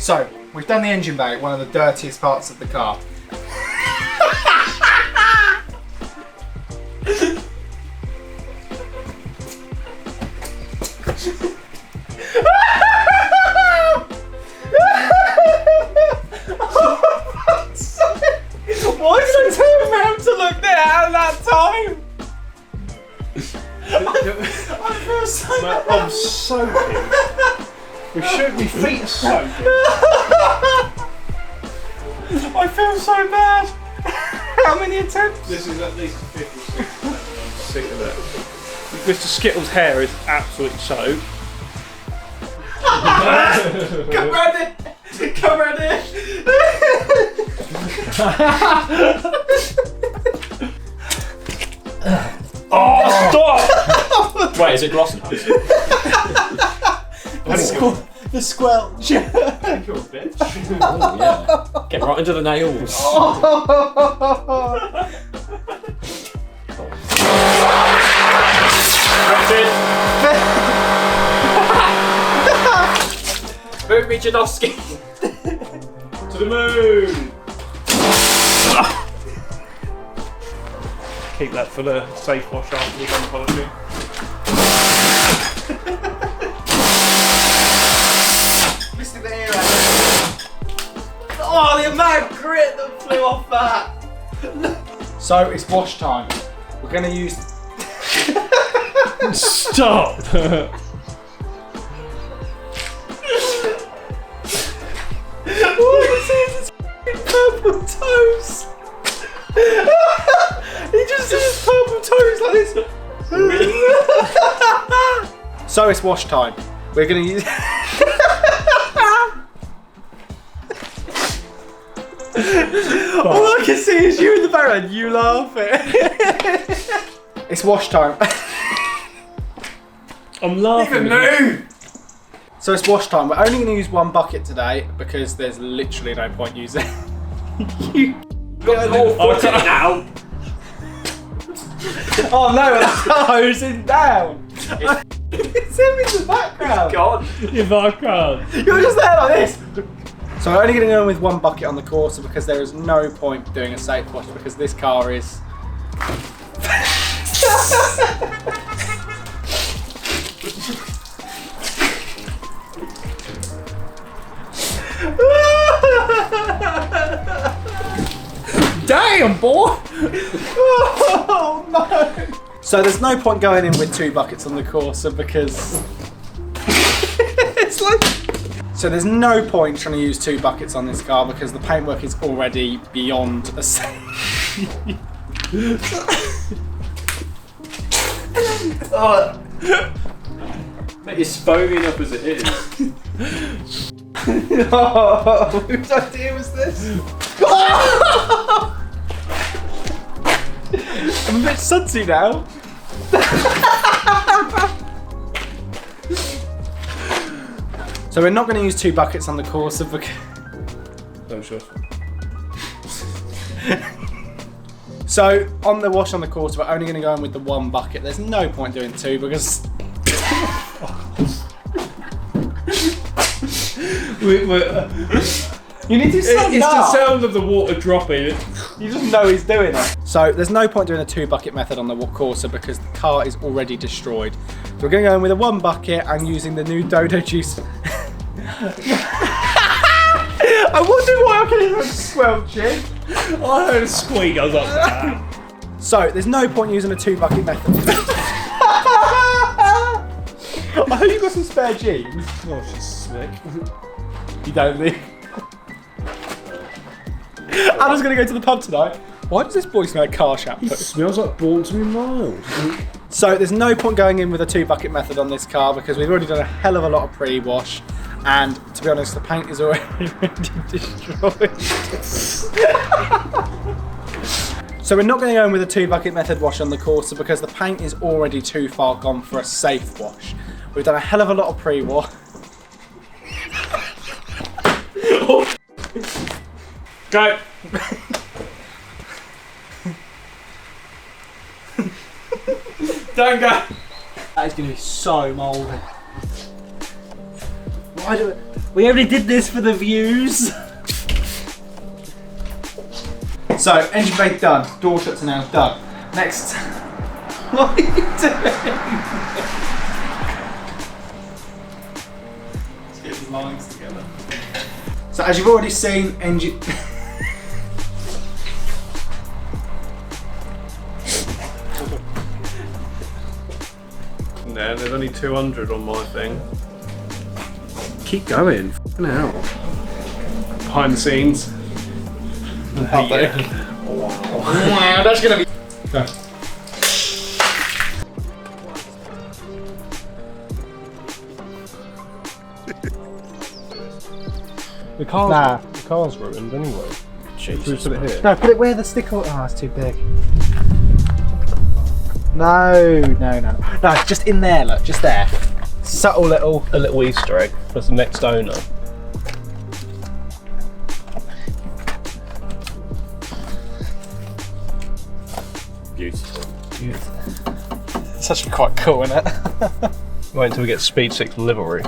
So, we've done the engine bay, one of the dirtiest parts of the car. Why did I turn around to look there at that time? I feel so bad. I'm soaking. My feet are soaking. I feel so bad. How many attempts? This is at least 50. I'm sick of it. Mr. Skittles' hair is absolutely soaked. Come round it! Come round it! Oh, stop! Wait, is it glossy? The squelch. You're a bitch. Oh, yeah. Get right into the nails. Move me, Janowski. To the moon! Keep that for the safe wash after we've done polishing. Missing the ear out. Oh, the amount of grit that flew off that! So, it's wash time. We're going to use... Stop! All I can see is his purple toes. He just sees his purple toes like this. So it's wash time. We're gonna use. All I can see is you in the background. You laughing. It's wash time. I'm laughing. Move. So it's wash time. We're only going to use one bucket today because there's literally no point using. You got the whole foot in it now. Oh no, it's hosing down. It's him in the background. God. Your background. You're just there like this. So we're only going to go in with one bucket on the Corsa because there is no point doing a safe wash because this car is. Damn, boy! Oh no! So there's no point going in with two buckets on the Corsa because it's like. So there's no point trying to use two buckets on this car because the paintwork is already beyond a safe. Oh. Mate, it's foaming up as it is. Oh, whose idea was this? I'm a bit sudsy now. So we're not going to use two buckets on the Corsa because... No, sure. So on the wash on the Corsa, we're only going to go in with the one bucket. There's no point doing two because... You need to stand It's up. the sound of the water dropping. You just know he's doing it. So there's no point doing a two bucket method on the Corsa because the car is already destroyed. So we're going to go in with a one bucket and using the new Dodo juice. I wondered why I could hear squelching. I heard a squeak, I was like, ah. So there's no point using a two bucket method. I hope you got some spare jeans. Oh, she's slick. You don't think? Anna's going to go to the pub tonight. Why does this boy smell like car shampoo? It smells like Bournemouth Miles. So there's no point going in with a two bucket method on this car because we've already done a hell of a lot of pre-wash and to be honest the paint is already destroyed. So we're not going to go in with a two bucket method wash on the Corsa because the paint is already too far gone for a safe wash. We've done a hell of a lot of pre-wash. Go! Don't go! That is going to be so mouldy. Why do it? We only did this for the views. So, engine bay done. Door shuts are now done. Next. What are you doing? Let's get the lines together. So, as you've already seen, engine. No, there's only 200 on my thing. Keep going. F***ing hell. Behind the scenes. Up there. Wow, that's gonna be. Go. The car's, Nah. the car's ruined anyway. Should we put it here? No, put it where the sticker. Oh, it's too big. No, no, no. No, just in there, look, just there. Subtle little. A little Easter egg. That's the next owner. Beautiful. It's actually quite cool, isn't it? Wait until we get Speed 6 livery.